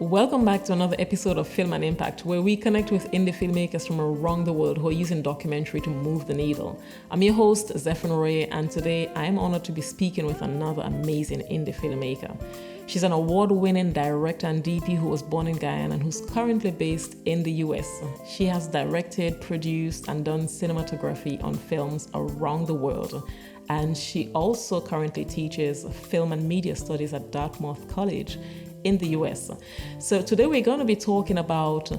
Welcome back to another episode of Film and Impact, where we connect with indie filmmakers from around the world who are using documentary to move the needle. I'm your host, Zephyr Noray, and today I am honored to be speaking with another amazing indie filmmaker. She's an award-winning director and DP who was born in Guyana and who's currently based in the US. She has directed, produced, and done cinematography on films around the world. And she also currently teaches film and media studies at Dartmouth College in the US. So today we're going to be talking about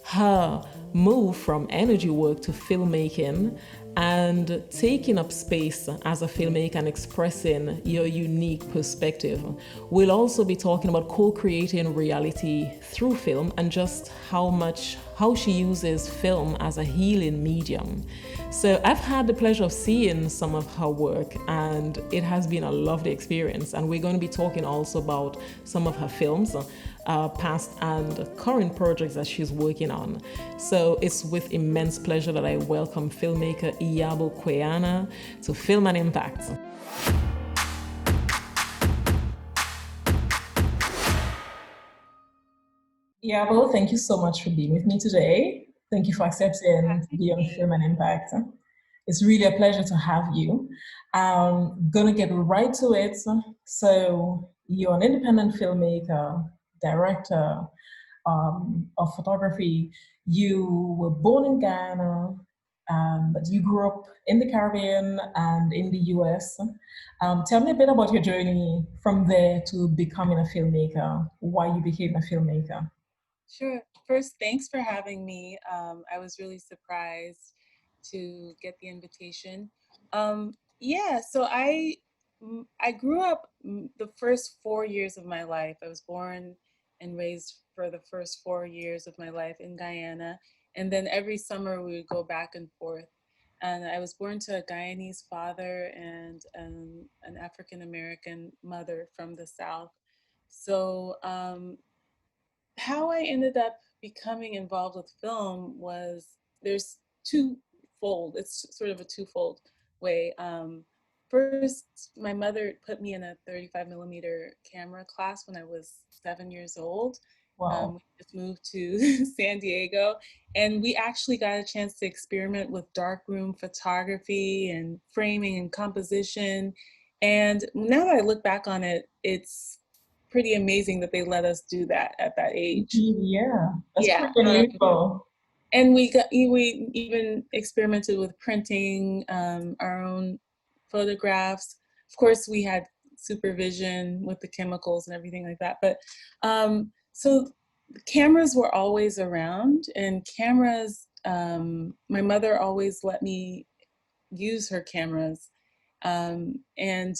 her move from energy work to filmmaking and taking up space as a filmmaker and expressing your unique perspective. We'll also be talking about co-creating reality through film and just how she uses film as a healing medium. So I've had the pleasure of seeing some of her work and it has been a lovely experience. And we're going to be talking also about some of her films, past and current projects that she's working on. So it's with immense pleasure that I welcome filmmaker Iyabo Kwayana to Film and Impact. Iyabo, thank you so much for being with me today. Thank you for accepting to be on Film and Impact. It's really a pleasure to have you. I'm gonna get right to it. So you're an independent filmmaker, director of photography. You were born in Ghana, but you grew up in the Caribbean and in the US. Tell me a bit about your journey from there to becoming a filmmaker, why you became a filmmaker. Sure. First, thanks for having me. I was really surprised to get the invitation. So I grew up the first 4 years of my life. I was born and raised for the first 4 years of my life in Guyana. And then every summer we would go back and forth. And I was born to a Guyanese father and an African-American mother from the South. So how I ended up becoming involved with film was there's twofold. It's sort of a twofold way. First, my mother put me in a 35 millimeter camera class when I was 7 years old. Wow. We just moved to San Diego, and we actually got a chance to experiment with darkroom photography and framing and composition. And now that I look back on it, it's pretty amazing that they let us do that at that age. Yeah, that's Yeah. pretty unusual. And we even experimented with printing our own photographs. Of course, we had supervision with the chemicals and everything like that. But so cameras were always around, and cameras. My mother always let me use her cameras, and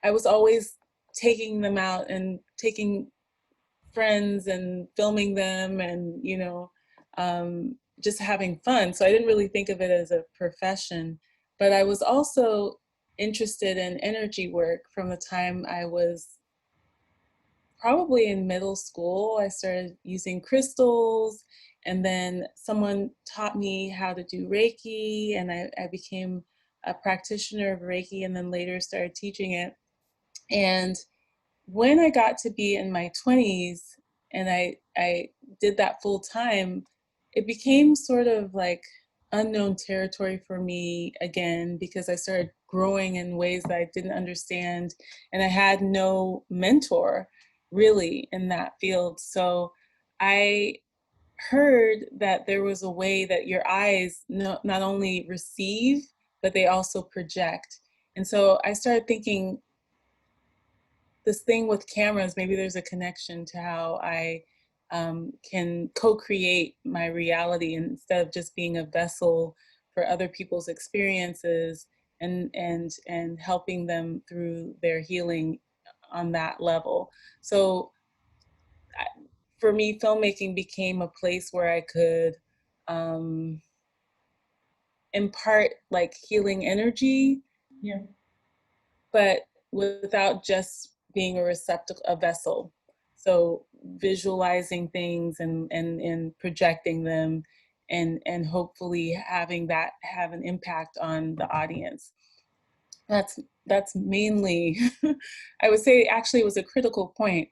I was always taking them out and taking friends and filming them and, just having fun. So I didn't really think of it as a profession, but I was also interested in energy work from the time I was probably in middle school. I started using crystals, and then someone taught me how to do Reiki, and I became a practitioner of Reiki and then later started teaching it. And when I got to be in my 20s and I did that full time, it became sort of like unknown territory for me again, because I started growing in ways that I didn't understand, and I had no mentor really in that field. So I heard that there was a way that your eyes not only receive, but they also project. And so I started thinking, this thing with cameras, maybe there's a connection to how I can co-create my reality instead of just being a vessel for other people's experiences and helping them through their healing on that level. So for me, filmmaking became a place where I could impart like healing energy, Yeah. but without just being a receptacle, a vessel. So visualizing things and projecting them and hopefully having that have an impact on the audience. That's mainly, I would say actually it was a critical point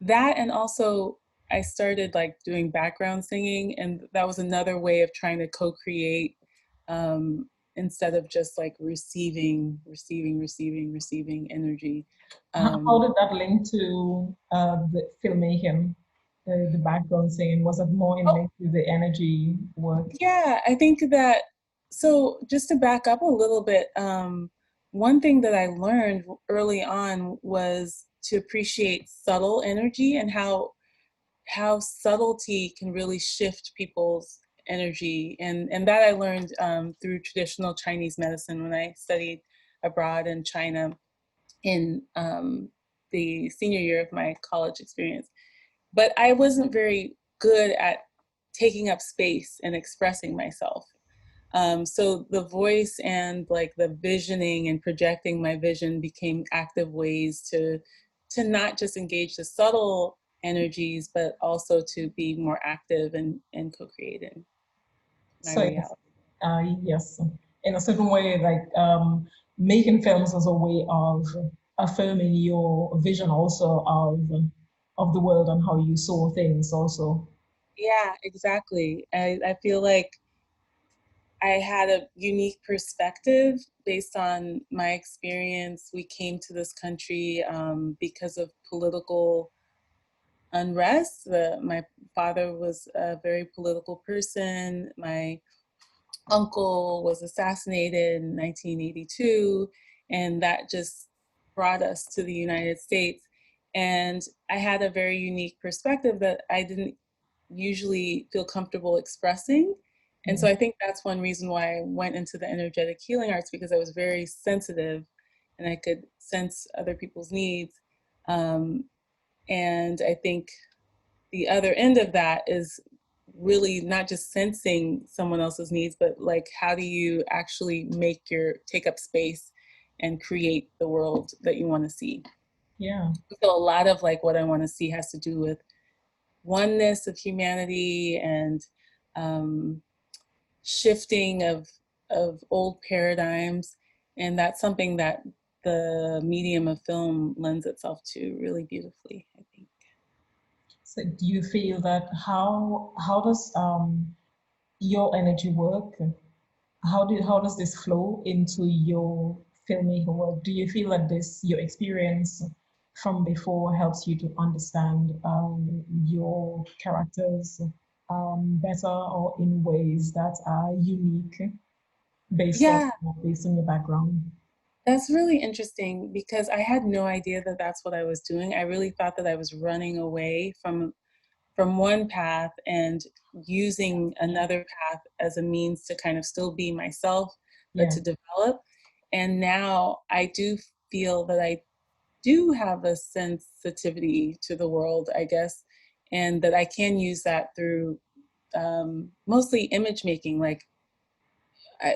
that, and also I started like doing background singing, and that was another way of trying to co-create, instead of just like receiving energy. How did that link to the filmmaking, the background singing? Was it more in link with the energy work? Yeah, I think that, so just to back up a little bit, one thing that I learned early on was to appreciate subtle energy, and how subtlety can really shift people's energy. And that I learned through traditional Chinese medicine when I studied abroad in China in the senior year of my college experience. But I wasn't very good at taking up space and expressing myself. So the voice and like the visioning and projecting my vision became active ways to not just engage the subtle energies, but also to be more active and co-create in my So reality. yes, in a certain way, like making films as a way of affirming your vision also of the world and how you saw things also. Yeah, exactly. I feel like I had a unique perspective based on my experience. We came to this country because of political unrest. My father was a very political person. My uncle was assassinated in 1982, and that just brought us to the United States. And I had a very unique perspective that I didn't usually feel comfortable expressing. And so I think that's one reason why I went into the energetic healing arts, because I was very sensitive and I could sense other people's needs. And I think the other end of that is really not just sensing someone else's needs, but like how do you actually take up space and create the world that you want to see. Yeah. So a lot of like what I want to see has to do with oneness of humanity and um, shifting of old paradigms, and that's something that the medium of film lends itself to really beautifully, I think. So do you feel that how does your energy work? How does this flow into your filmmaking work? Do you feel that this your experience from before helps you to understand your characters better or in ways that are unique Yeah, based on your background? that's really interesting because I had no idea that that's what I was doing. I really thought that I was running away from one path and using another path as a means to kind of still be myself, but Yeah. to develop. And now I do feel that I do have a sensitivity to the world, I guess, and that I can use that through mostly image making. Like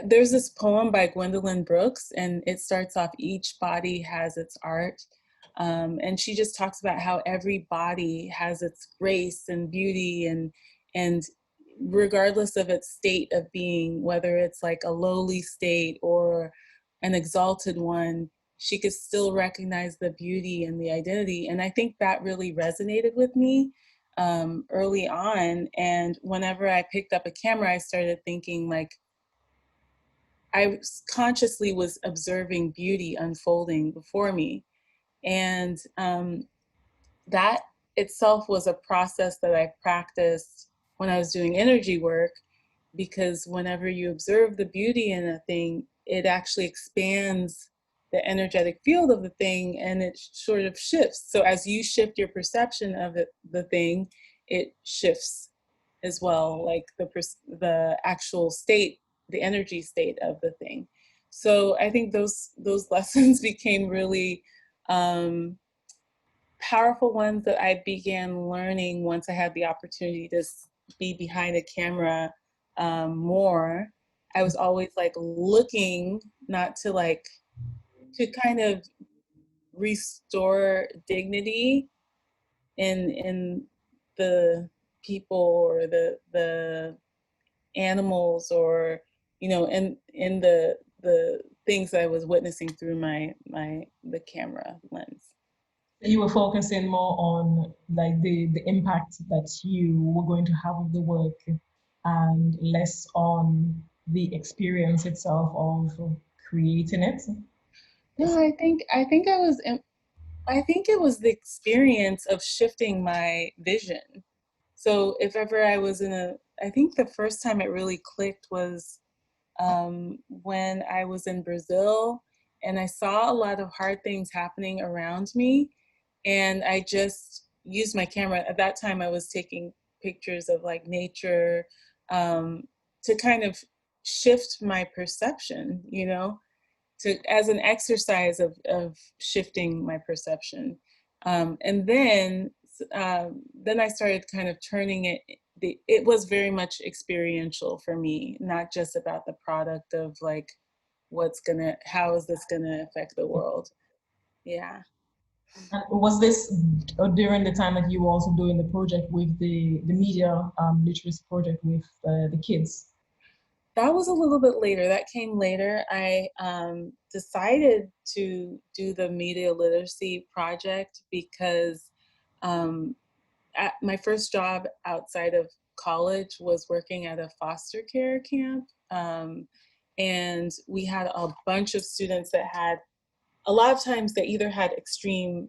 there's this poem by Gwendolyn Brooks, and it starts off, each body has its art. And she just talks about how every body has its grace and beauty, and regardless of its state of being, whether it's like a lowly state or an exalted one, she could still recognize the beauty and the identity. And I think that really resonated with me early on. And whenever I picked up a camera, I started thinking like, I consciously was observing beauty unfolding before me. And that itself was a process that I practiced when I was doing energy work, because whenever you observe the beauty in a thing, it actually expands the energetic field of the thing, and it sort of shifts. So as you shift your perception of it, the thing, it shifts as well, like the actual state, the energy state of the thing. So I think those lessons became really powerful ones that I began learning once I had the opportunity to be behind a camera more. I was always like looking, not to like, to kind of restore dignity in the people or the animals, or in the things that I was witnessing through the camera lens. You were focusing more on like the impact that you were going to have of the work and less on the experience itself of creating it. No, I think it was the experience of shifting my vision. So if ever I was I think the first time it really clicked was when I was in Brazil and I saw a lot of hard things happening around me. And I just used my camera. At that time, I was taking pictures of like nature um, to kind of shift my perception, you know, as an exercise of shifting my perception. And then I started kind of turning it. It was very much experiential for me, not just about the product of like how is this gonna affect the world? Yeah. And was this during the time that you were also doing the project with the media literacy project with the kids? That was a little bit later. That came later. I decided to do the media literacy project because um, my first job outside of college was working at a foster care camp. And we had a bunch of students that had, a lot of times they either had extreme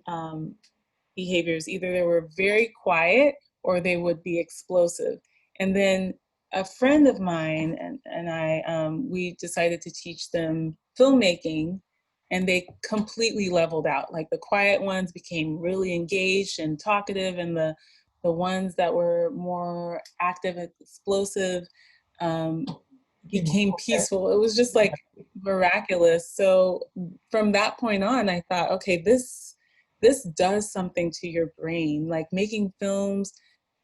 behaviors. Either they were very quiet or they would be explosive. And then a friend of mine and I, we decided to teach them filmmaking, and they completely leveled out. Like the quiet ones became really engaged and talkative, and the ones that were more active and explosive became peaceful. It was just like miraculous. So from that point on, I thought, okay, this does something to your brain, like making films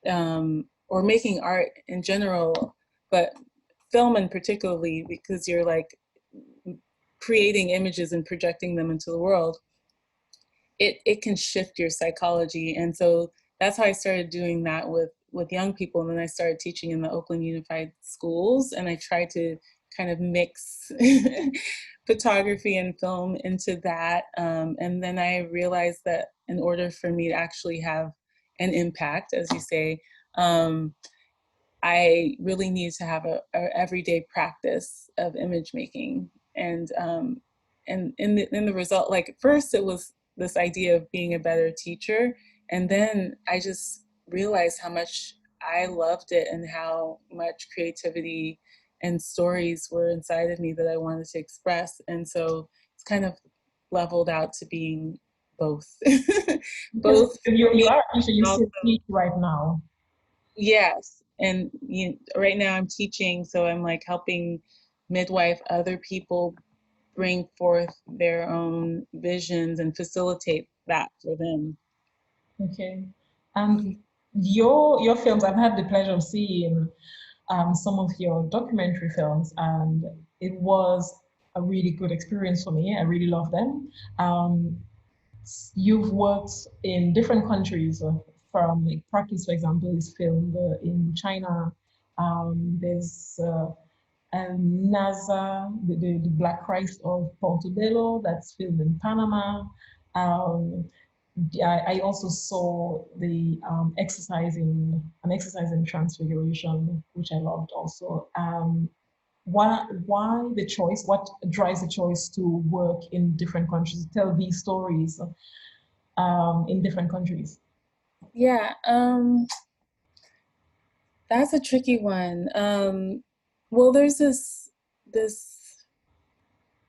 or making art in general, but film in particularly, because you're like creating images and projecting them into the world. It can shift your psychology. And so that's how I started doing that with young people. And then I started teaching in the Oakland Unified Schools, and I tried to kind of mix photography and film into that. And then I realized that in order for me to actually have an impact, as you say, I really need to have a everyday practice of image making. And in the result, like first it was this idea of being a better teacher, and then I just realized how much I loved it and how much creativity and stories were inside of me that I wanted to express. And so it's kind of leveled out to being both. Because Both for you me, are a teacher, you also, still teach right now. yes. And right now I'm teaching, so I'm like helping midwife other people bring forth their own visions and facilitate that for them. Okay. And your films, I've had the pleasure of seeing some of your documentary films, and it was a really good experience for me. I really love them. Um, you've worked in different countries. From like Practice, for example, is filmed in China. There's NASA, the Black Christ of Portobello, that's filmed in Panama. Um, I also saw the an exercise in Transfiguration, which I loved also. Why the choice? What drives the choice to work in different countries, tell these stories in different countries? Yeah, that's a tricky one. Well, there's this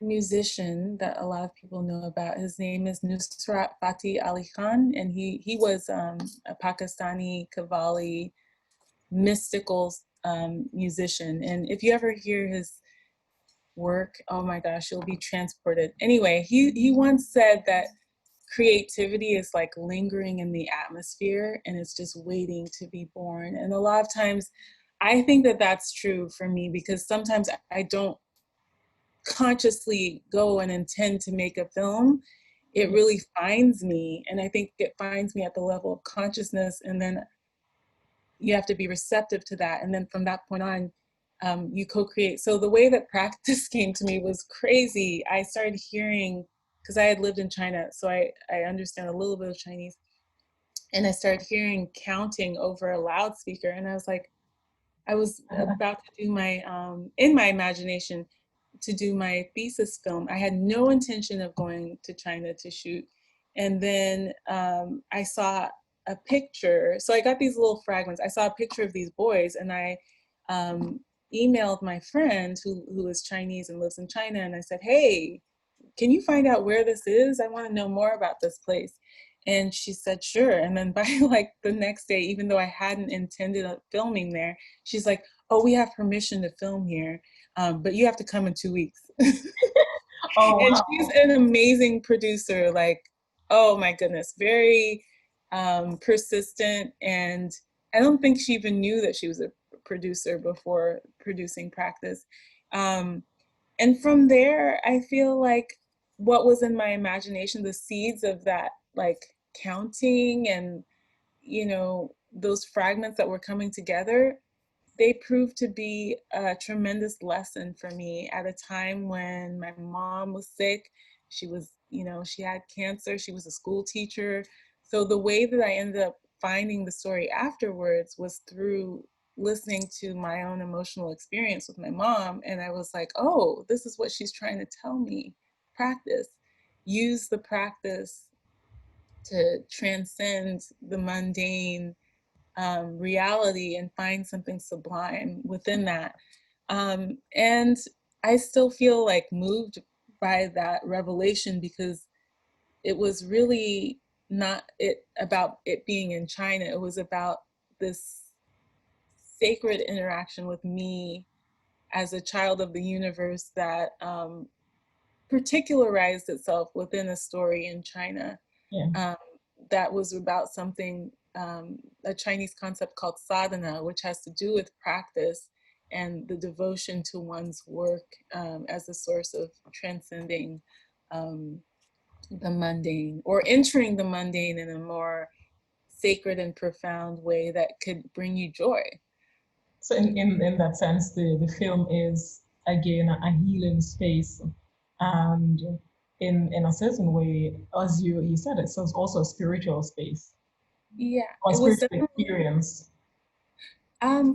musician that a lot of people know about. His name is Nusrat Fateh Ali Khan, and he was a Pakistani Qawwali mystical musician. And if you ever hear his work, oh my gosh, you'll be transported. Anyway, he once said that creativity is like lingering in the atmosphere and it's just waiting to be born. And a lot of times I think that that's true for me, because sometimes I don't consciously go and intend to make a film. It really finds me, and I think it finds me at the level of consciousness, and then you have to be receptive to that, and then from that point on you co-create. So the way that practice came to me was crazy. I started hearing because I had lived in China, so I understand a little bit of Chinese. And I started hearing counting over a loudspeaker, and I was like, I was about to do my, in my imagination, to do my thesis film. I had no intention of going to China to shoot. And then I saw a picture. So I got these little fragments. I saw a picture of these boys, and I emailed my friend who is Chinese and lives in China. And I said, hey, can you find out where this is? I want to know more about this place. And she said, sure. And then by like the next day, even though I hadn't intended on filming there, she's like, oh, we have permission to film here, but you have to come in 2 weeks. Oh, And wow. she's an amazing producer, like, oh my goodness, very persistent. And I don't think she even knew that she was a producer before producing Practice. And from there, I feel like what was in my imagination, the seeds of that, like counting and, you know, those fragments that were coming together, they proved to be a tremendous lesson for me at a time when my mom was sick. She was, you know, she had cancer, she was a school teacher. So the way that I ended up finding the story afterwards was through listening to my own emotional experience with my mom. And I was like, oh, this is what she's trying to tell me. Practice. Use the practice to transcend the mundane reality and find something sublime within that. And I still feel like moved by that revelation, because it was really not about it being in China. It was about this sacred interaction with me as a child of the universe that particularized itself within a story in China. Yeah. That was about something, a Chinese concept called sadhana, which has to do with practice and the devotion to one's work as a source of transcending the mundane, or entering the mundane in a more sacred and profound way that could bring you joy. So in that sense, the film is again a healing space, and in a certain way, as you said, it's also a spiritual space Yeah, or it was spiritual experience.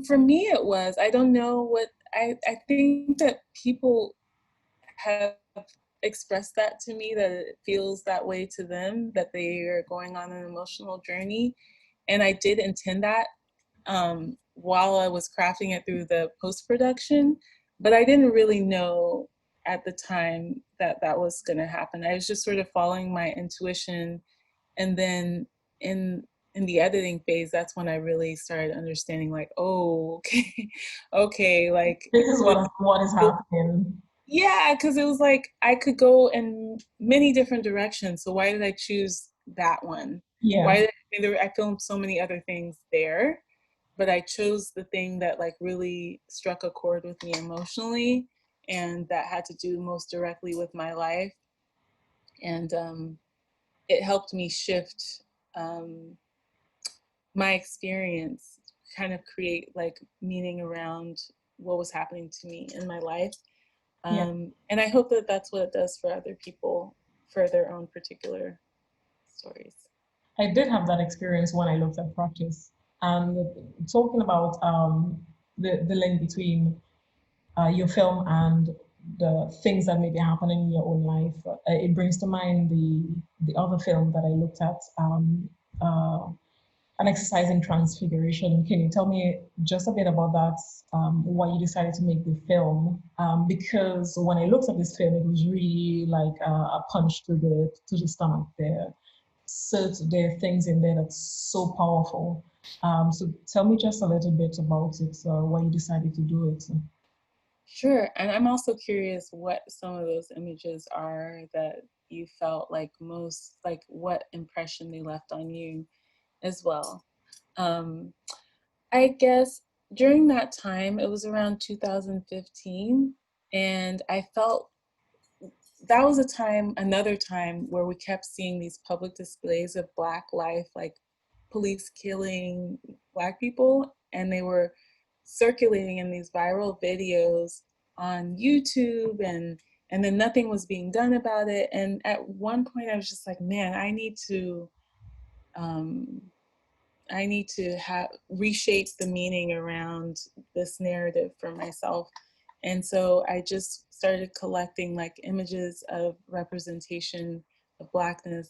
for me it was. I don't know what, I think that people have expressed that to me, that it feels that way to them, that they are going on an emotional journey. And I did intend that while I was crafting it through the post-production, but I didn't really know at the time that that was going to happen. I was just sort of following my intuition. And then in the editing phase, that's when I really started understanding, like, oh, okay, okay, like This is what is happening. yeah, because it was like I could go in many different directions. So why did I choose that one? Yeah. Why did I filmed so many other things there, but I chose the thing that like really struck a chord with me emotionally, and that had to do most directly with my life. And it helped me shift my experience, kind of create like meaning around what was happening to me in my life. Yeah. And I hope that that's what it does for other people, for their own particular stories. I did have that experience when I looked at Practice, and talking about the link between your film and the things that may be happening in your own life. It brings to mind the other film that I looked at, uh, an exercise in Transfiguration. Can you tell me just a bit about that? Why you decided to make the film? Because when I looked at this film, it was really like a punch to the stomach. There are things in there that's so powerful. So tell me just a little bit about it. Why you decided to do it. Sure. And I'm also curious what some of those images are that you felt like most, like what impression they left on you as well. Um, I guess during that time, it was around 2015, and I felt that was a time, another time where we kept seeing these public displays of Black life, like police killing Black people, and they were circulating in these viral videos on YouTube and and then nothing was being done about it. And at one point I was just like, man, I need to have reshape the meaning around this narrative for myself. And so I just started collecting like images of representation of Blackness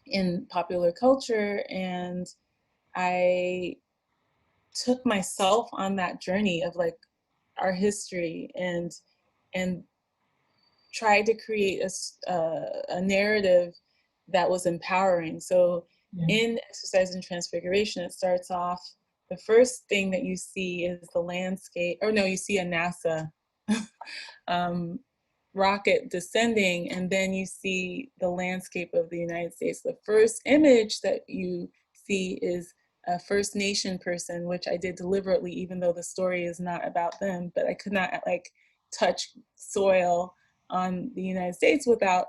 in popular culture, and I took myself on that journey of like our history and tried to create a narrative that was empowering. So in Exercise in Transfiguration, it starts off, the first thing that you see is the landscape, or no, you see a NASA rocket descending, and then you see the landscape of the United States. The first image that you see is a First Nation person, which I did deliberately, even though the story is not about them, but I could not like touch soil on the United States without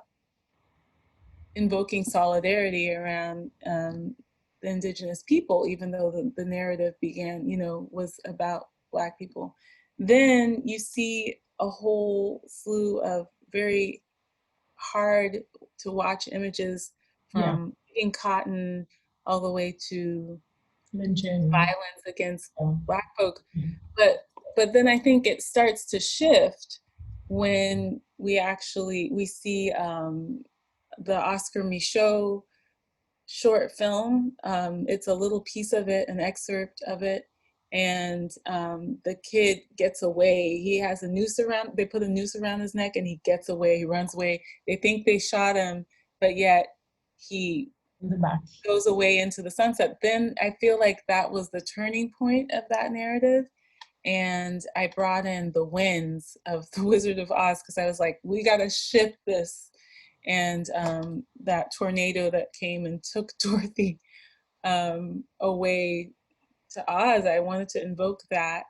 invoking solidarity around the indigenous people, even though the narrative began, was about Black people. Then you see a whole slew of very hard to watch images, from eating cotton all the way to lynching, violence against Black folk. But then I think it starts to shift when we see the Oscar Michaud short film. It's a little piece of it, an excerpt of it, and the kid gets away. He has a noose around, they put a noose around his neck, and he gets away, he runs away. They think they shot him, but yet he in the back goes away into the sunset. Then I feel like that was the turning point of that narrative. And I brought in the winds of the Wizard of Oz, because I was like, we gotta shift this. And that tornado that came and took Dorothy away to Oz, I wanted to invoke that.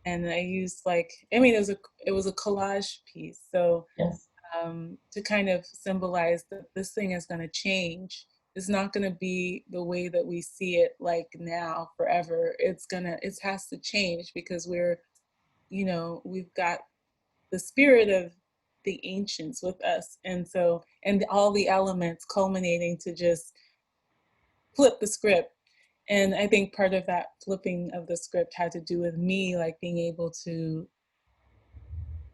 And I used it was a collage piece. So to kind of symbolize that this thing is gonna change. It's not gonna be the way that we see it like now forever. It has to change, because we've got the spirit of the ancients with us. And so, and all the elements culminating to just flip the script. And I think part of that flipping of the script had to do with me, like being able to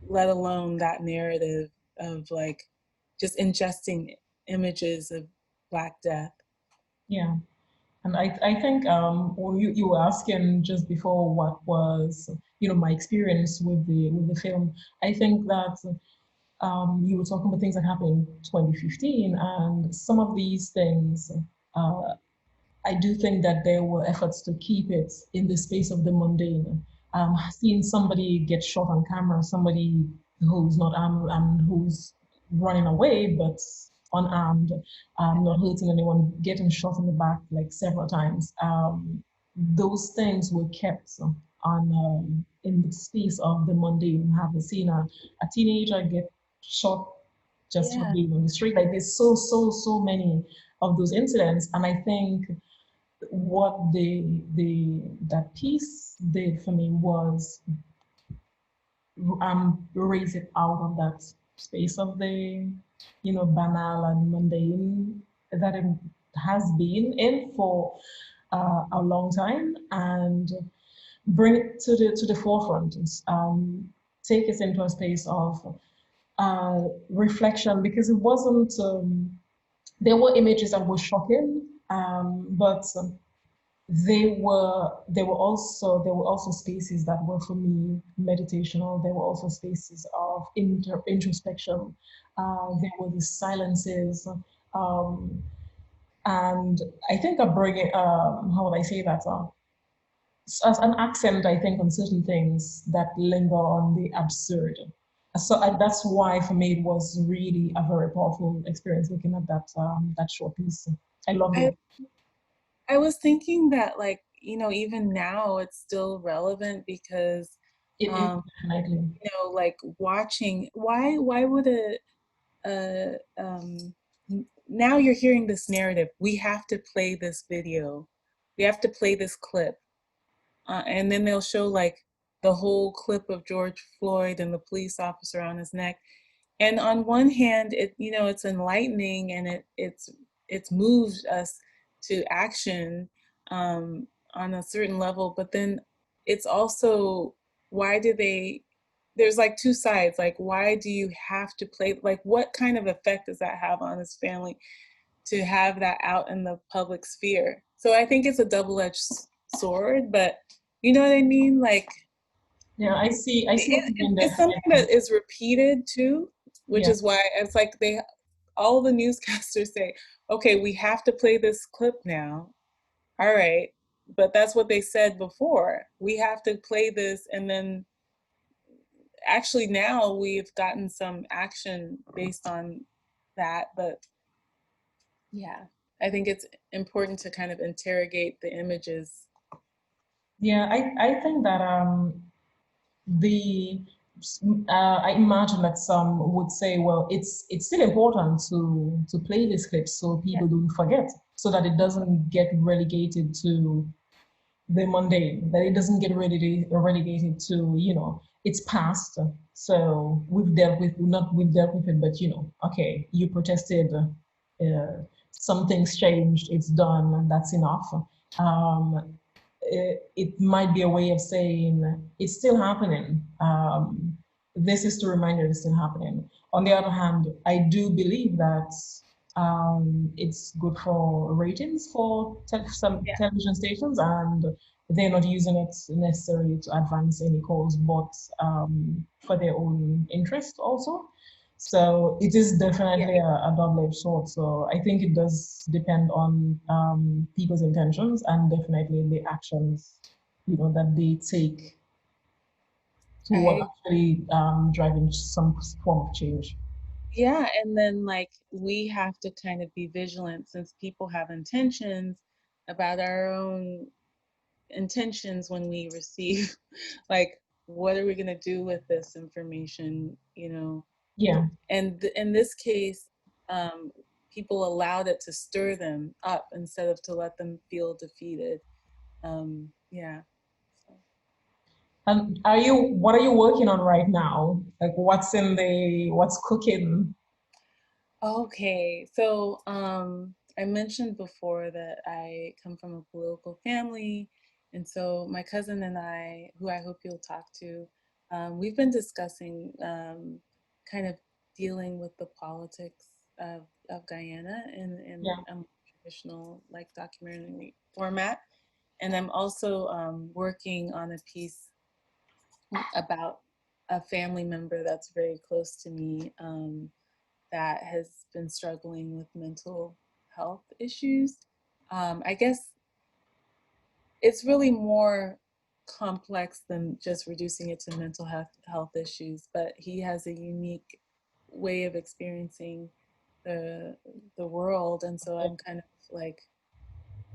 let alone that narrative of like just ingesting images of Black death. Yeah. And I think well, you were asking just before what was my experience with the film. I think that you were talking about things that happened in 2015, and some of these things, I do think that there were efforts to keep it in the space of the mundane. Seeing somebody get shot on camera, somebody who's not armed and who's running away, but unarmed, not hurting anyone, getting shot in the back like several times. Those things were kept on in the space of the mundane. Have you seen a teenager get shot just for being on the street? Like there's so many of those incidents, and I think what that piece did for me was raise it out of that space of the banal and mundane that it has been in for a long time, and bring it to the forefront. Take it into a space of reflection, because it wasn't there were images that were shocking, but there were also spaces that were for me meditational. There were also spaces of introspection. There were the silences, and I think I bring it. How would I say that? As an accent, I think, on certain things that linger on the absurd. So that's why for me it was really a very powerful experience looking at that short piece. I loved it. I was thinking that, like, even now it's still relevant, because It is definitely. like watching, why would now you're hearing this narrative, we have to play this video, we have to play this clip, and then they'll show like the whole clip of George Floyd and the police officer on his neck, And on one hand, it's enlightening, and it's moved us to action on a certain level. But then it's also, why do they? There's like two sides. Like, why do you have to play? Like, what kind of effect does that have on his family to have that out in the public sphere? So I think it's a double-edged sword, but you know what I mean? Like, Yeah, I see what you mean it's there. something that is repeated too, which Yeah. is why it's like all the newscasters say, okay, we have to play this clip now. All right. But that's what they said before. We have to play this. And then actually now we've gotten some action based on that. But yeah, I think it's important to kind of interrogate the images. Yeah, I think that the I imagine that some would say, well, it's still important to play these clips so people don't forget, so that it doesn't get relegated to the mundane, that it doesn't get relegated to, it's past. So we've dealt with it, but okay, you protested, some things changed, it's done, that's enough. It might be a way of saying it's still happening. This is to remind you it's still happening. On the other hand, I do believe that it's good for ratings for some television stations, and they're not using it necessarily to advance any cause, but for their own interest also. So it is definitely a double-edged sword. So I think it does depend on people's intentions and definitely the actions, that they take toward actually driving some form of change. Yeah, and then like we have to kind of be vigilant, since people have intentions about our own intentions when we receive like, what are we going to do with this information, Yeah. And in this case, people allowed it to stir them up instead of to let them feel defeated. Yeah. And what are you working on right now? Like what's cooking? Okay, so I mentioned before that I come from a political family, and so my cousin and I, who I hope you'll talk to, we've been discussing kind of dealing with the politics of Guyana in Yeah. a more traditional like documentary format, and I'm also working on a piece about a family member that's very close to me. That has been struggling with mental health issues. I guess it's really more complex than just reducing it to mental health issues, but he has a unique way of experiencing the world, and so I'm kind of like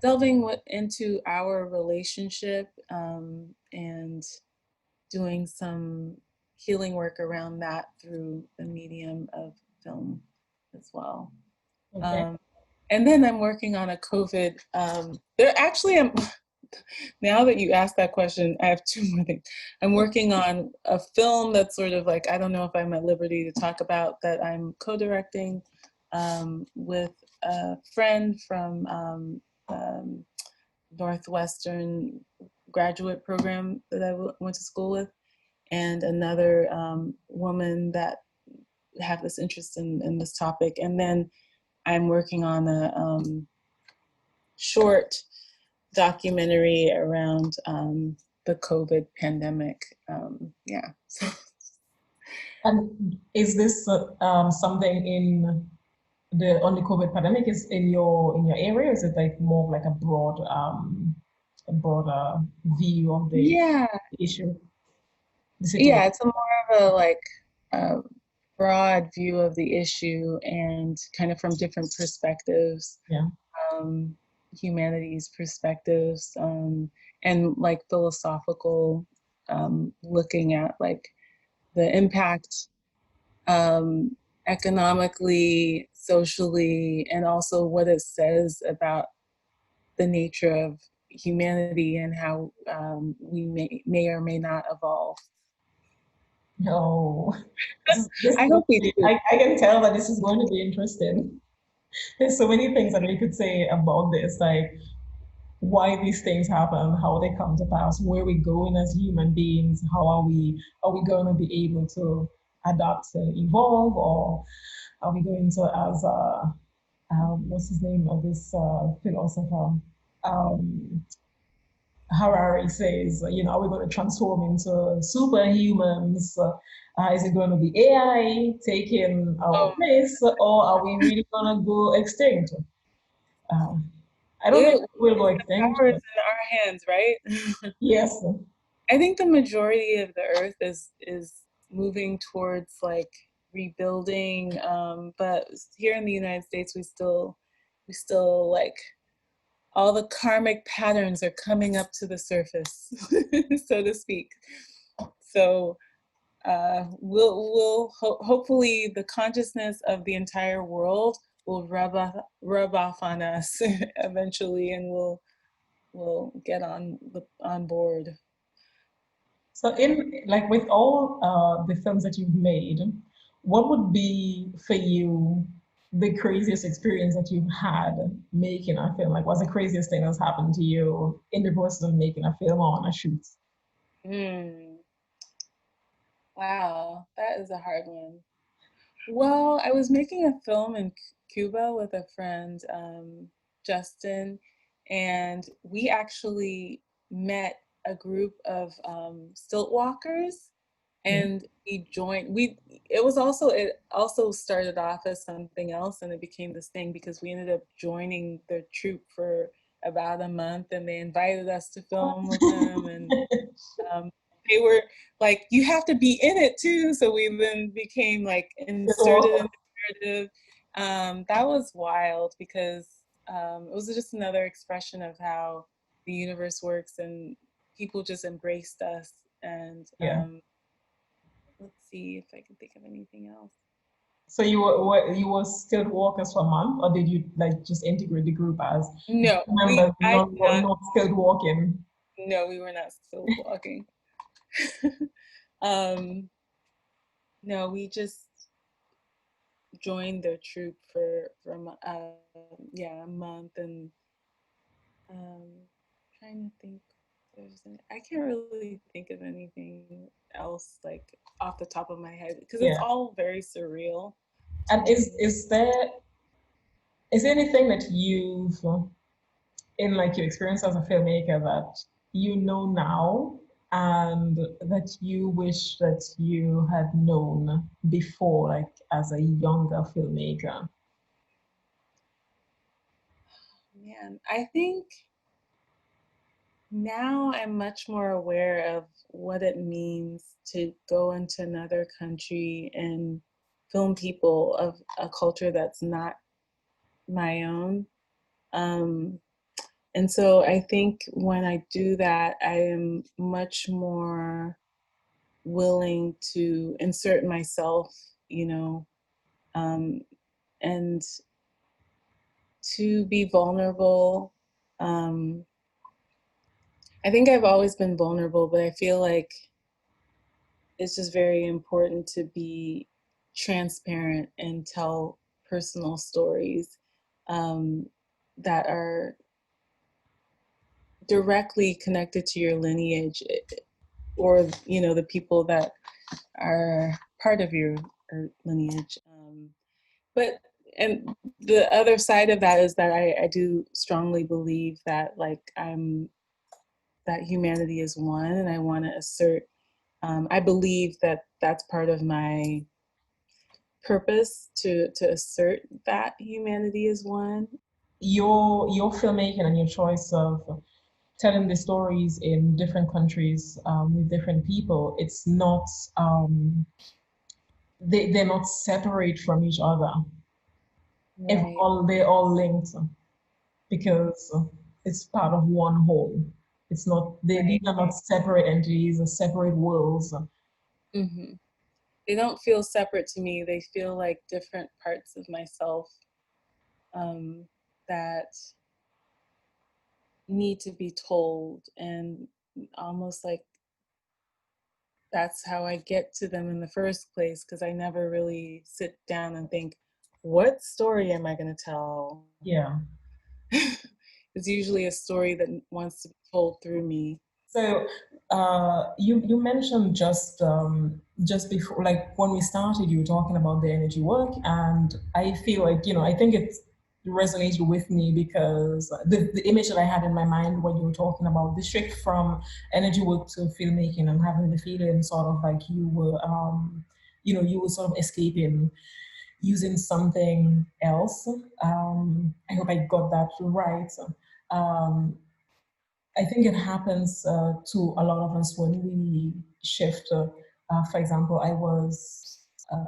delving into our relationship and doing some healing work around that through the medium of film as well. Okay. And then I'm working on a COVID. There actually am. Now that you asked that question, I have two more things. I'm working on a film that's sort of like, I don't know if I'm at liberty to talk about, that I'm co-directing with a friend from Northwestern graduate program that I went to school with, and another woman that have this interest in this topic. And then I'm working on a short documentary around the COVID pandemic. Yeah. So. And is this something on the COVID pandemic is in your area? Is it like more of like a broader view of the Yeah. issue, the Yeah, situation? it's a more of a like broad view of the issue, and kind of from different perspectives. Yeah. Humanities perspectives, and like philosophical, looking at like the impact economically, socially, and also what it says about the nature of humanity and how we may or may not evolve. No. This I is hope we do. I can tell that this is going to be interesting. There's so many things that we could say about this, like why these things happen, how they come to pass, where we're going as human beings, how are we going to be able to adapt and evolve, or are we going to, as what's his name of this philosopher? Um, Harari says, you know, are we going to transform into superhumans? Is it going to be AI taking our Oh, place, or are we really going to go extinct? Um, I don't think it, we'll go the extinct. power is in our hands, right? Yes. I think the majority of the earth is moving towards like rebuilding, but here in the United States, we still like all the karmic patterns are coming up to the surface, so to speak. So hopefully the consciousness of the entire world will rub off on us eventually, and we'll get on board. So, in like with all the films that you've made, what would be for you the craziest experience that you've had making a film? Like, what's the craziest thing that's happened to you in the process of making a film or on a shoot? Hmm. Wow, that is a hard one. Well, I was making a film in Cuba with a friend, Justin, and we actually met a group of stilt walkers, Yeah. and we joined. It also started off as something else, and it became this thing because we ended up joining their troupe for about a month, and they invited us to film with them, and um, they were like, you have to be in it too. So we then became like It's inserted in awesome. the narrative. That was wild because it was just another expression of how the universe works, and people just embraced us. And Yeah. let's see if I can think of anything else. So you were still walkers for a month, or did you like just integrate the group as No, members, I did not. not skilled walking? No, we were not still walking. um, no, we just joined their troupe for a month, and um trying to think I can't really think of anything else like off the top of my head because it's Yeah. all very surreal to And me. is there anything that you've in like your experience as a filmmaker that you know now and that you wish that you had known before, like as a younger filmmaker? Man, I think now I'm much more aware of what it means to go into another country and film people of a culture that's not my own. Um, and so I think when I do that, I am much more willing to insert myself, you know, um, and to be vulnerable. Um, I think I've always been vulnerable, but I feel like it's just very important to be transparent and tell personal stories um, that are directly connected to your lineage or the people that are part of your lineage. But and the other side of that is that I do strongly believe that that humanity is one, and I want to assert. I believe that that's part of my purpose to assert that humanity is one. Your filmmaking and your choice of telling the stories in different countries with different people, it's not they're not separate from each other. If Right. all they're all linked because it's part of one whole. It's not these Right. are not separate entities or separate worlds. Hmm. They don't feel separate to me. They feel like different parts of myself um, that need to be told, and almost like that's how I get to them in the first place, because I never really sit down and think, what story am I going to tell? Yeah. It's usually a story that wants to be told through me. So you mentioned just before, like when we started, you were talking about the energy work, and I feel like, I think it resonates with me because the image that I had in my mind when you were talking about the shift from energy work to filmmaking, and having the feeling sort of like you were you were sort of escaping using something else. I hope I got that right. Um, I think it happens to a lot of us when we shift. For example, I was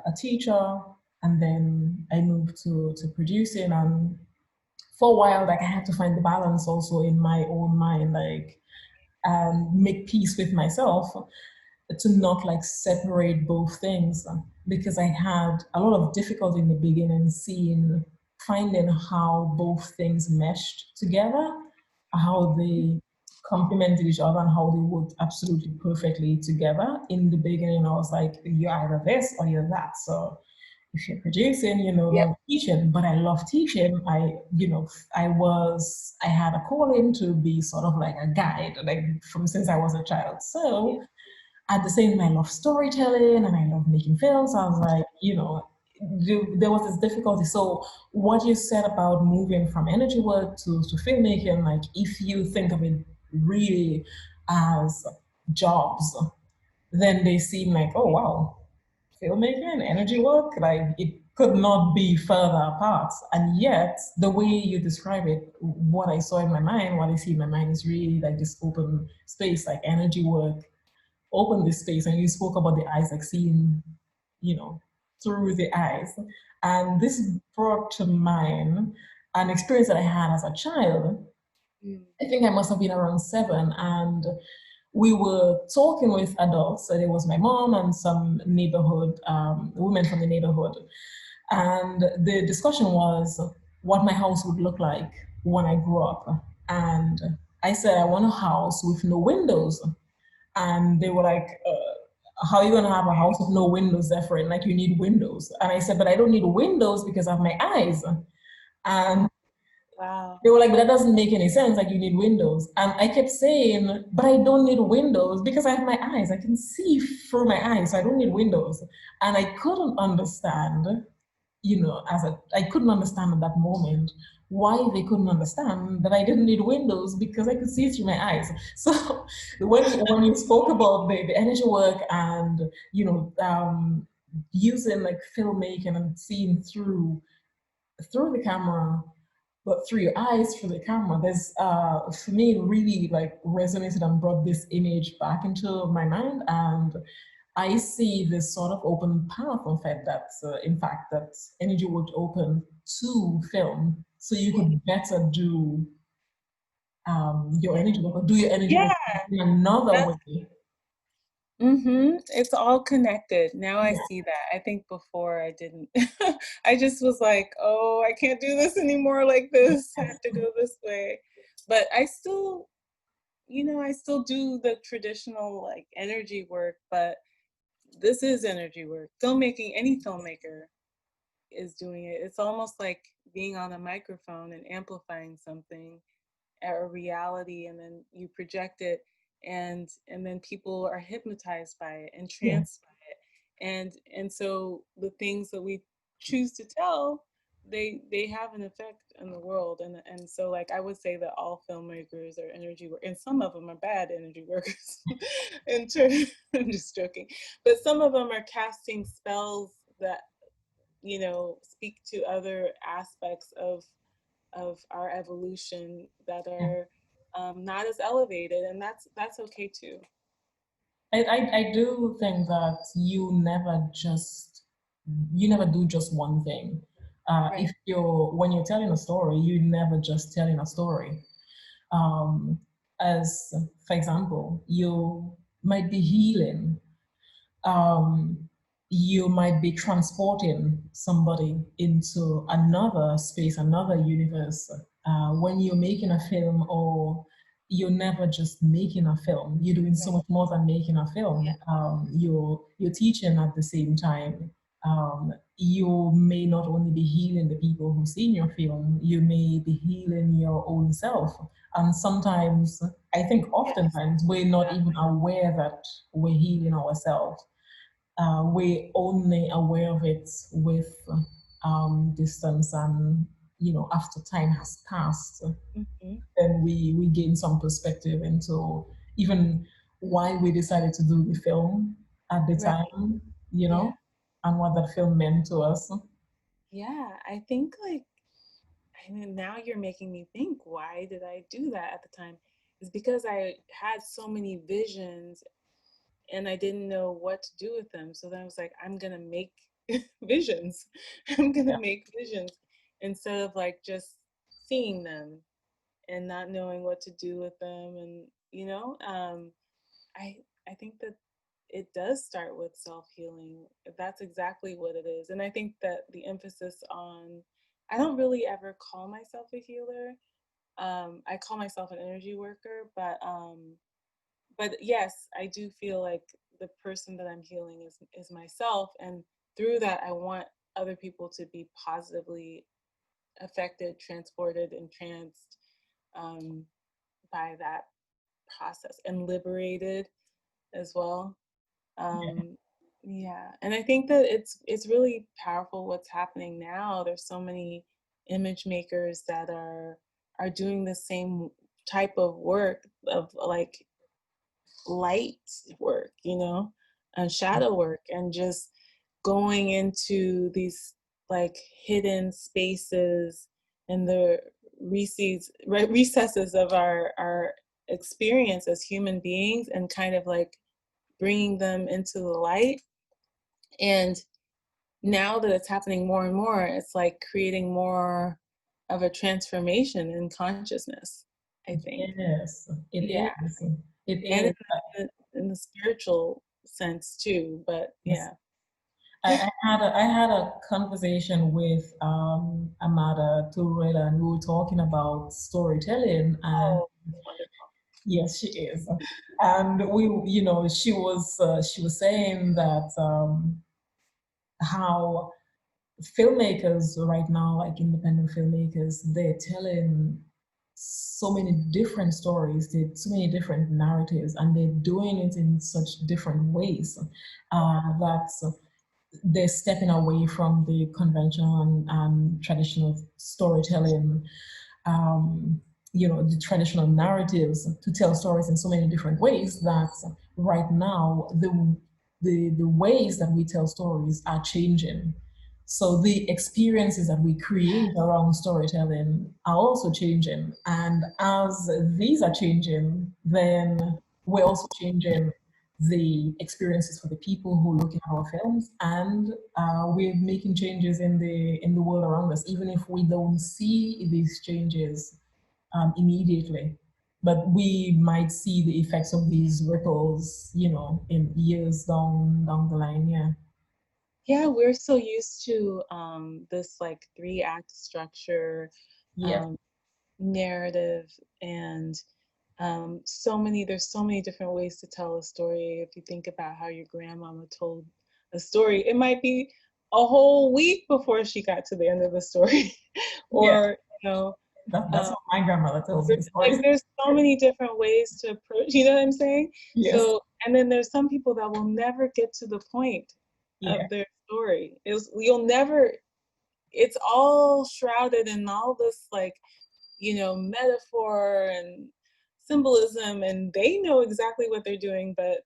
a teacher, and then I moved to producing, and for a while, like I had to find the balance also in my own mind, like make peace with myself to not like separate both things, because I had a lot of difficulty in the beginning finding how both things meshed together, how they complemented each other, and how they worked absolutely perfectly together. In the beginning, I was like, you're either this or you're that. So if you're producing, you're no longer teaching. But I love teaching. I had a calling to be sort of like a guide, like from since I was a child. So at the same time, I love storytelling and I love making films. I was like, there was this difficulty. So what you said about moving from energy work to filmmaking, like if you think of it really as jobs, then they seem like, oh wow, filmmaking and energy work, like it could not be further apart. And yet the way you describe it, what I saw in my mind, what I see in my mind is really like this open space, like energy work open this space. And you spoke about the eyes, like seeing, through the eyes. And this brought to mind an experience that I had as a child. I think I must have been around 7, and we were talking with adults. So there was my mom and some neighborhood women from the neighborhood, and the discussion was what my house would look like when I grew up. And I said I want a house with no windows, and they were like, how are you going to have a house with no windows, Zephyrin? Like, you need windows. And I said, but I don't need windows because I have my eyes. And wow, they were like, but that doesn't make any sense. Like, you need windows. And I kept saying, but I don't need windows because I have my eyes. I can see through my eyes. So I don't need windows. And I couldn't understand, I couldn't understand at that moment why they couldn't understand that I didn't need windows because I could see through my eyes. So when you spoke about the energy work and using like filmmaking and seeing through the camera, but through your eyes, through the camera, there's for me it really like resonated and brought this image back into my mind. And I see this sort of open path of it in fact, that energy would open to film, so you could better do your energy work, or do your energy work in another way. It's all connected. Now I see that. I think before I didn't. I just was like, oh, I can't do this anymore like this. I have to go this way. But I still do the traditional like energy work, but this is energy work. Filmmaking, any filmmaker is doing it. It's almost like being on a microphone and amplifying something, a reality, and then you project it, and then people are hypnotized by it and tranced by it. And so the things that we choose to tell, they have an effect in the world. And so like I would say that all filmmakers are energy work, and some of them are bad energy workers. I'm just joking, but some of them are casting spells that speak to other aspects of our evolution that are not as elevated, and that's okay too. I do think that you never do just one thing. Right. If when you're telling a story, you're never just telling a story. As for example, you might be healing, you might be transporting somebody into another space, another universe. When you're making a film, or you're never just making a film. You're doing so much more than making a film. You're teaching at the same time. You may not only be healing the people who see your film, you may be healing your own self. And sometimes, I think oftentimes, we're not even aware that we're healing ourselves. We're only aware of it with distance, and after time has passed, then we gain some perspective into even why we decided to do the film at the time, and what that film meant to us. Yeah, I think like, I mean, now you're making me think, why did I do that at the time? It's because I had so many visions and I didn't know what to do with them. So then I was like, I'm gonna make visions. I'm gonna Yeah. make visions instead of like just seeing them and not knowing what to do with them. And I I think that it does start with self-healing. That's exactly what it is. And I think that the emphasis on, I don't really ever call myself a healer. I call myself an energy worker, but yes, I do feel like the person that I'm healing is myself, and through that I want other people to be positively affected, transported, entranced um, by that process and liberated as well. Um, yeah, and I think that it's really powerful what's happening now. There's so many image makers that are doing the same type of work of like light work, and shadow work, and just going into these like hidden spaces in the recesses of our experience as human beings, and kind of like bringing them into the light. And now that it's happening more and more, it's like creating more of a transformation in consciousness, I think. Yes, it Yeah. is. It And is. in the spiritual sense too, but Yes. yeah. I had a conversation with Amada Turela, and we were talking about storytelling, and Oh, wonderful. yes, she is. And she was saying that how filmmakers right now, like independent filmmakers, they're telling so many different stories, so many different narratives, and they're doing it in such different ways that they're stepping away from the conventional and traditional storytelling, um, the traditional narratives, to tell stories in so many different ways that right now the ways that we tell stories are changing. So the experiences that we create around storytelling are also changing. And as these are changing, then we're also changing the experiences for the people who look at our films, and we're making changes in the world around us, even if we don't see these changes immediately. But we might see the effects of these ripples, in years down the line. Yeah. Yeah, we're so used to this like 3-act structure, Yeah. um, narrative, and there's so many different ways to tell a story. If you think about how your grandmama told a story, it might be a whole week before she got to the end of the story. Yeah. Or, That's um, what my grandmother tells me like stories. there's so many different ways to approach, you know what I'm saying? Yes. So, and then there's some people that will never get to the point Yeah. of their story. You'll never, it's all shrouded in all this like, metaphor and symbolism, and they know exactly what they're doing, but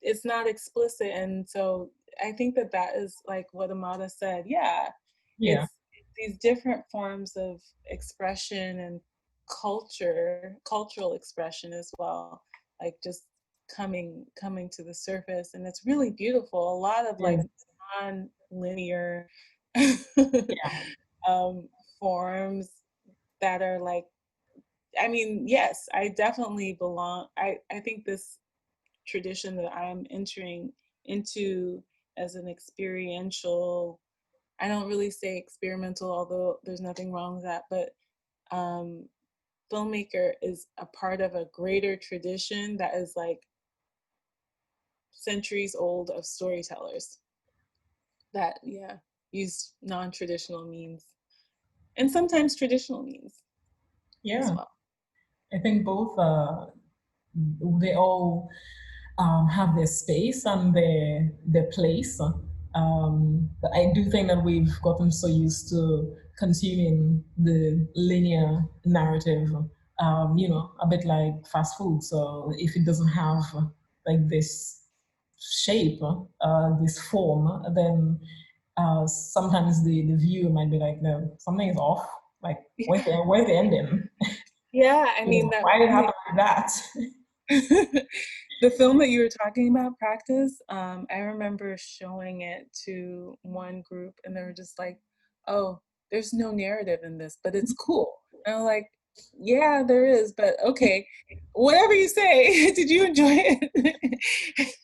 it's not explicit. And so I think that that is like what Amada said. Yeah, Yeah. it's these different forms of expression and cultural expression as well, like just coming to the surface, and it's really beautiful. A lot of like Yeah. non-linear Yeah. um, forms that are like, I mean, yes, I definitely belong. I think this tradition that I'm entering into as an experiential, I don't really say experimental, although there's nothing wrong with that, but um, filmmaker is a part of a greater tradition that is like centuries old of storytellers that use non-traditional means and sometimes traditional means as well. I think both they all have their space and their place. But I do think that we've gotten so used to consuming the linear narrative, a bit like fast food. So if it doesn't have like this shape, this form, then sometimes the viewer might be like, no, something is off. Like, where's the ending? Yeah, I mean, why did it happen like that? The film that you were talking about, Practice, I remember showing it to one group and they were just like, oh, there's no narrative in this, but it's cool. And I'm like, yeah, there is, but okay, whatever you say. Did you enjoy it?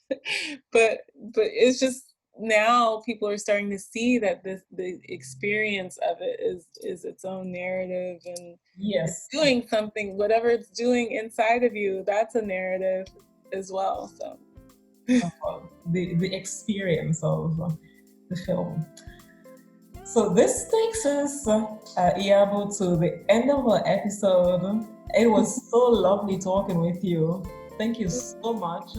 but it's just, now people are starting to see that the experience of it is its own narrative, and it's doing something, whatever it's doing inside of you, that's a narrative as well. So the experience of the film. So this takes us, Iyabo, to the end of our episode. It was so lovely talking with you. Thank you so much.